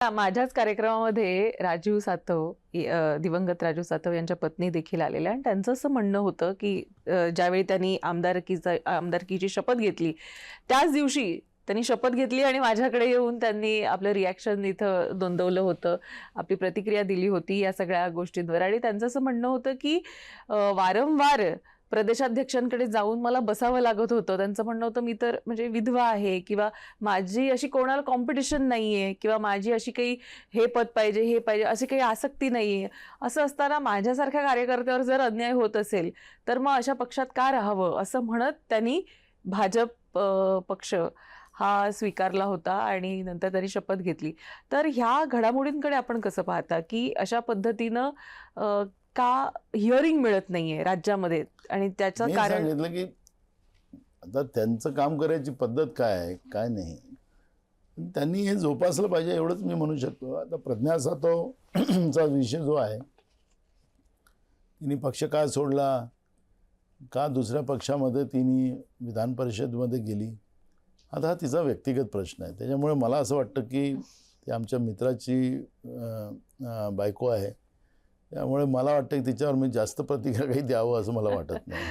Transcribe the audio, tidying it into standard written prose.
माझ्याच कार्यक्रमामध्ये राजीव सातव, दिवंगत राजीव सातव यांच्या पत्नी देखील आलेल्या आणि त्यांचं असं म्हणणं होतं की ज्यावेळी त्यांनी आमदारकीची शपथ घेतली त्याच दिवशी त्यांनी शपथ घेतली आणि माझ्याकडे येऊन त्यांनी आपलं रिॲक्शन इथं नोंदवलं होतं, आपली प्रतिक्रिया दिली होती या सगळ्या गोष्टींवर. आणि त्यांचं असं म्हणणं होतं की वारंवार प्रदेशाध्यक्षांकडे जाऊन मला बसावं लागत होतं. त्यांचं म्हणणं होतं मी तर म्हणजे विधवा आहे किंवा माझी अशी कोणाला कॉम्पिटिशन नाहीये किंवा माझी अशी काही हे पद पाहिजे हे पाहिजे अशी काही आसक्ती नाहीये. असं असताना माझ्यासारख्या कार्यकर्त्यावर जर अन्याय होत असेल तर मग अशा पक्षात का राहावं असं म्हणत त्यांनी भाजप पक्ष हा स्वीकारला होता आणि नंतर त्यांनी शपथ घेतली. तर ह्या घडामोडींकडे आपण कसं पाहता की अशा पद्धतीनं का हिअरिंग मिळत नाहीये राज्यामध्ये आणि त्याचं कारण सांगितलं की आता त्यांचं काम करायची पद्धत काय आहे काय नाही त्यांनी हे जोपासलं पाहिजे एवढंच मी म्हणू शकतो. आता प्रज्ञा सातवचा विषय जो आहे तिने पक्ष का सोडला, का दुसऱ्या पक्षामध्ये तिने विधान परिषदमध्ये गेली, आता हा तिचा व्यक्तिगत प्रश्न आहे. त्याच्यामुळे मला असं वाटतं की ती आमच्या मित्राची बायको आहे, त्यामुळे मला वाटतं की तिच्यावर मी जास्त प्रतिक्रिया काही द्यावं असं मला वाटत नाही.